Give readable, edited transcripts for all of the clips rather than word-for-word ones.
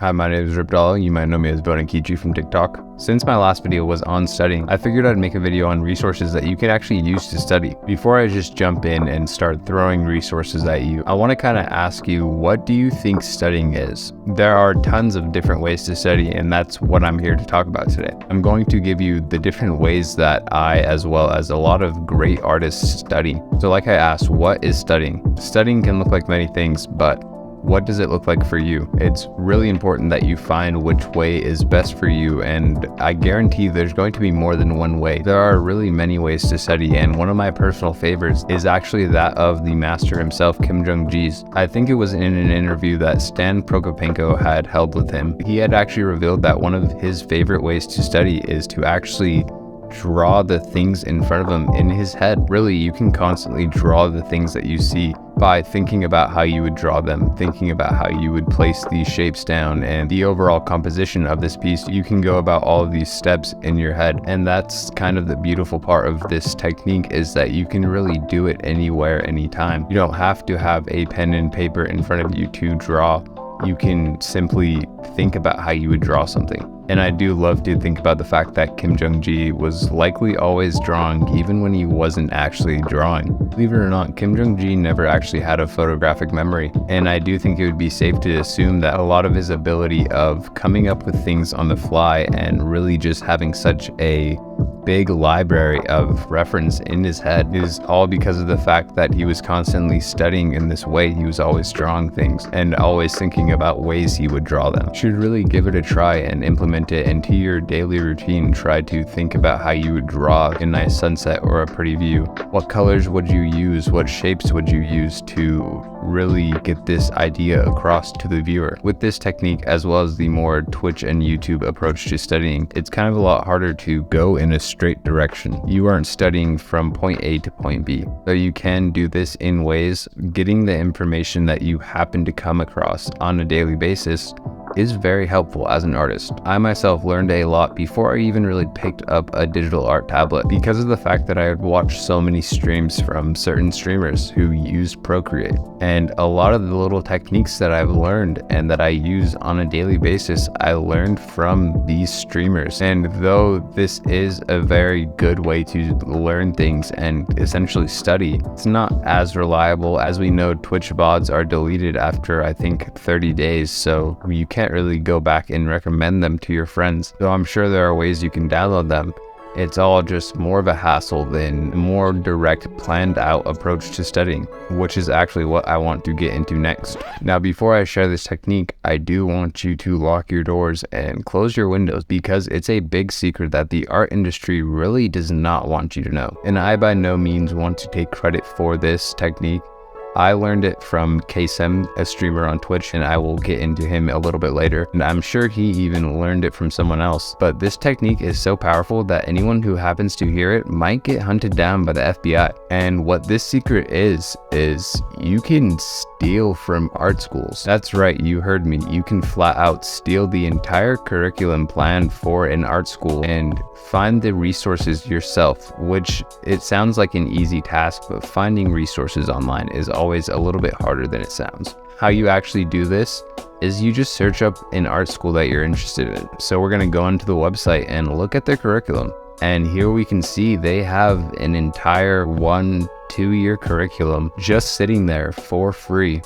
Hi, my name is Ripdala. You might know me as Bonankichi from TikTok. Since my last video was on studying, I figured I'd make a video on resources that you can actually use to study. Before I just jump in and start throwing resources at you, I want to kind of ask you, what do you think studying is? There are tons of different ways to study, and that's what I'm here to talk about today. I'm going to give you the different ways that I, as well as a lot of great artists, study. So like I asked, what is studying? Studying can look like many things, but what does it look like for you? It's really important that you find which way is best for you, and I guarantee there's going to be more than one way. There are really many ways to study, and one of my personal favorites is actually that of the master himself, Kim Jong-ji's. I think it was in an interview that Stan Proko had held with him. He had actually revealed that one of his favorite ways to study is to actually draw the things in front of him in his head. Really, you can constantly draw the things that you see by thinking about how you would draw them, thinking about how you would place these shapes down and the overall composition of this piece. You can go about all of these steps in your head, and that's kind of the beautiful part of this technique, is that you can really do it anywhere, anytime. You don't have to have a pen and paper in front of you to draw. You can simply think about how you would draw something. And I do love to think about the fact that Kim Jong-ji was likely always drawing, even when he wasn't actually drawing. Believe it or not, Kim Jong-ji never actually had a photographic memory. And I do think it would be safe to assume that a lot of his ability of coming up with things on the fly and really just having such a big library of reference in his head is all because of the fact that he was constantly studying in this way. He was always drawing things and always thinking about ways he would draw them. You should really give it a try and implement it into your daily routine. Try to think about how you would draw a nice sunset or a pretty view. What colors would you use? What shapes would you use to really get this idea across to the viewer? With this technique, as well as the more Twitch and YouTube approach to studying, it's kind of a lot harder to go in a straight direction. You aren't studying from point A to point B. So you can do this in ways. Getting the information that you happen to come across on a daily basis is very helpful as an artist. I myself learned a lot before I even really picked up a digital art tablet, because of the fact that I had watched so many streams from certain streamers who used Procreate. And a lot of the little techniques that I've learned and that I use on a daily basis, I learned from these streamers. And though this is a very good way to learn things and essentially study, it's not as reliable. As we know, Twitch VODs are deleted after I think 30 days, so you can't really go back and recommend them to your friends. So I'm sure there are ways you can download them. It's all just more of a hassle than a more direct, planned out approach to studying, which is actually what I want to get into next. Now, before I share this technique, I do want you to lock your doors and close your windows, because it's a big secret that the art industry really does not want you to know. And I by no means want to take credit for this technique. I learned it from KSM, a streamer on Twitch, and I will get into him a little bit later. And I'm sure he even learned it from someone else. But this technique is so powerful that anyone who happens to hear it might get hunted down by the FBI. And what this secret is you can steal from art schools. That's right, you heard me. You can flat out steal the entire curriculum planned for an art school and find the resources yourself, which it sounds like an easy task, but finding resources online is always a little bit harder than it sounds. How you actually do this is you just search up an art school that you're interested in. So we're going to go onto the website and look at their curriculum. And here we can see they have an entire 1-2 year curriculum just sitting there for free.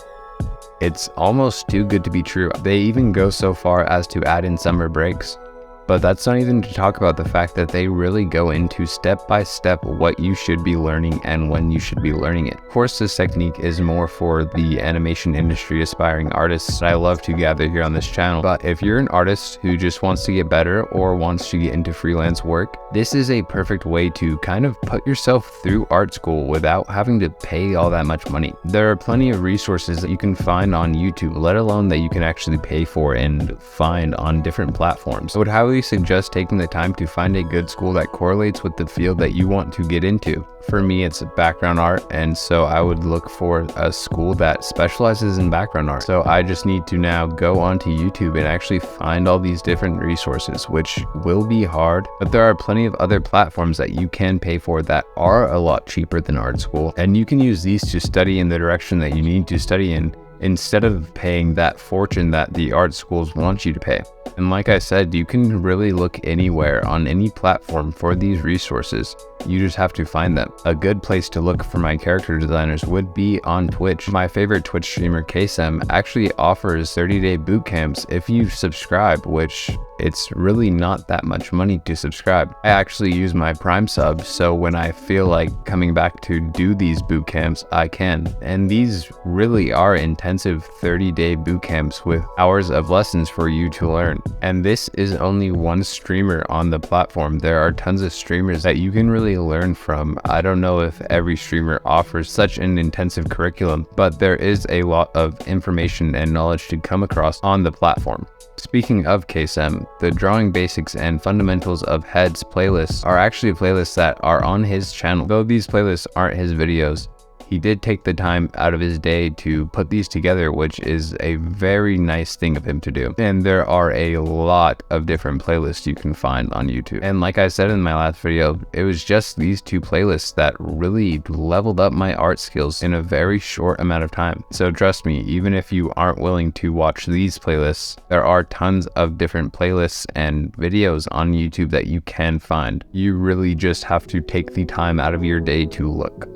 It's almost too good to be true. They even go so far as to add in summer breaks. But that's not even to talk about the fact that they really go into step by step what you should be learning and when you should be learning it. Of course, this technique is more for the animation industry aspiring artists that I love to gather here on this channel. But if you're an artist who just wants to get better or wants to get into freelance work, this is a perfect way to kind of put yourself through art school without having to pay all that much money. There are plenty of resources that you can find on YouTube, let alone that you can actually pay for and find on different platforms. I would highly suggest taking the time to find a good school that correlates with the field that you want to get into. For me, it's background art, and so I would look for a school that specializes in background art. So I just need to now go onto YouTube and actually find all these different resources, which will be hard, but there are plenty of other platforms that you can pay for that are a lot cheaper than art school, and you can use these to study in the direction that you need to study in instead of paying that fortune that the art schools want you to pay. And like I said, you can really look anywhere on any platform for these resources. You just have to find them. A good place to look for my character designers would be on Twitch. My favorite Twitch streamer, KSM, actually offers 30-day boot camps if you subscribe, which it's really not that much money to subscribe. I actually use my Prime sub, so when I feel like coming back to do these boot camps, I can. And these really are intensive 30-day boot camps with hours of lessons for you to learn. And this is only one streamer on the platform. There are tons of streamers that you can really learn from. I don't know if every streamer offers such an intensive curriculum, but there is a lot of information and knowledge to come across on the platform. Speaking of KSM, the Drawing Basics and Fundamentals of Heads playlists are actually playlists that are on his channel. Though these playlists aren't his videos, he did take the time out of his day to put these together, which is a very nice thing of him to do. And there are a lot of different playlists you can find on YouTube. And like I said in my last video, it was just these two playlists that really leveled up my art skills in a very short amount of time. So trust me, even if you aren't willing to watch these playlists, there are tons of different playlists and videos on YouTube that you can find. You really just have to take the time out of your day to look.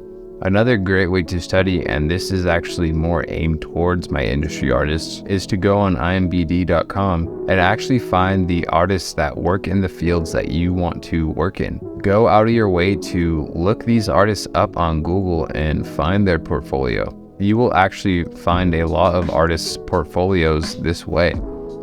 Another great way to study, and this is actually more aimed towards my industry artists, is to go on imbd.com and actually find the artists that work in the fields that you want to work in. Go out of your way to look these artists up on Google and find their portfolio. You will actually find a lot of artists' portfolios this way.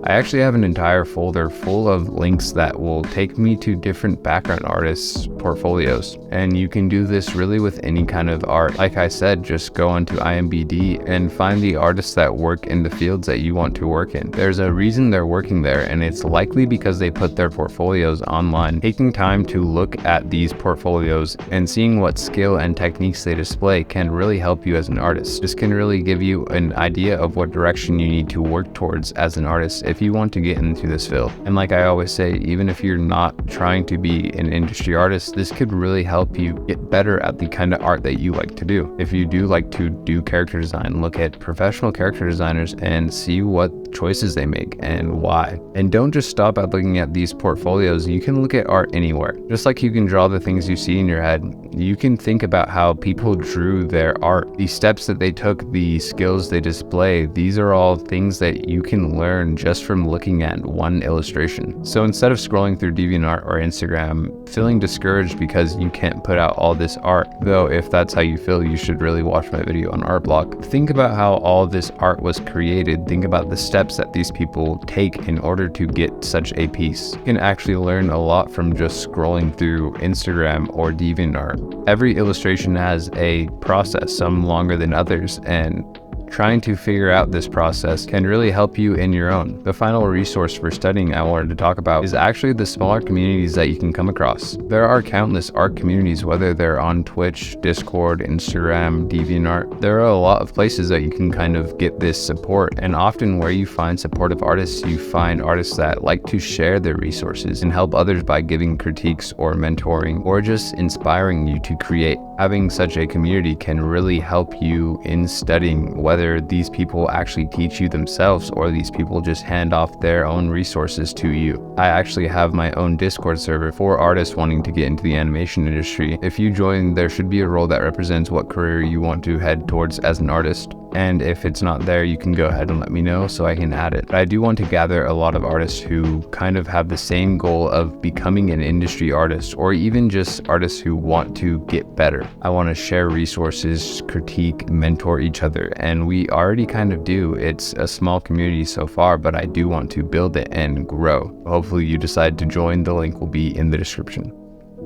I actually have an entire folder full of links that will take me to different background artists' portfolios. And you can do this really with any kind of art. Like I said, just go onto IMBD and find the artists that work in the fields that you want to work in. There's a reason they're working there, and it's likely because they put their portfolios online. Taking time to look at these portfolios and seeing what skill and techniques they display can really help you as an artist. This can really give you an idea of what direction you need to work towards as an artist if you want to get into this field. And like I always say, even if you're not trying to be an industry artist, this could really help you get better at the kind of art that you like to do. If you do like to do character design, look at professional character designers and see what choices they make and why. And don't just stop at looking at these portfolios. You can look at art anywhere. Just like you can draw the things you see in your head, you can think about how people drew their art, the steps that they took, the skills they display. These are all things that you can learn just from looking at one illustration. So instead of scrolling through DeviantArt or Instagram, feeling discouraged because you can't put out all this art, though if that's how you feel, you should really watch my video on art block. Think about how all this art was created. Think about the steps that these people take in order to get such a piece. You can actually learn a lot from just scrolling through Instagram or DeviantArt. Every illustration has a process, some longer than others, and trying to figure out this process can really help you in your own. The final resource for studying I wanted to talk about is actually the smaller communities that you can come across. There are countless art communities, whether they're on Twitch, Discord, Instagram, DeviantArt. There are a lot of places that you can kind of get this support, and often where you find supportive artists, you find artists that like to share their resources and help others by giving critiques or mentoring or just inspiring you to create. Having such a community can really help you in studying, whether these people actually teach you themselves or these people just hand off their own resources to you. I actually have my own Discord server for artists wanting to get into the animation industry. If you join, there should be a role that represents what career you want to head towards as an artist. And if it's not there, you can go ahead and let me know so I can add it. But I do want to gather a lot of artists who kind of have the same goal of becoming an industry artist, or even just artists who want to get better. I want to share resources, critique, mentor each other, and we already kind of do. It's a small community so far, but I do want to build it and grow. Hopefully you decide to join. The link will be in the description.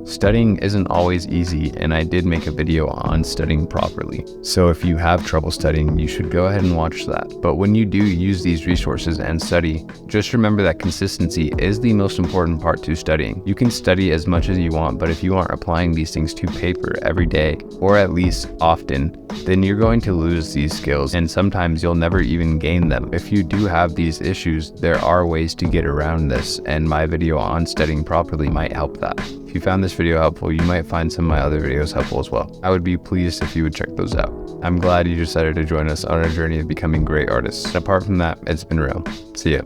Studying isn't always easy, and I did make a video on studying properly. So if you have trouble studying, you should go ahead and watch that. But when you do use these resources and study, just remember that consistency is the most important part to studying. You can study as much as you want, but if you aren't applying these things to paper every day, or at least often, then you're going to lose these skills, and sometimes you'll never even gain them. If you do have these issues, there are ways to get around this, and my video on studying properly might help that. If you found this video helpful, you might find some of my other videos helpful as well. I would be pleased if you would check those out. I'm glad you decided to join us on our journey of becoming great artists. And apart from that, it's been real. See ya.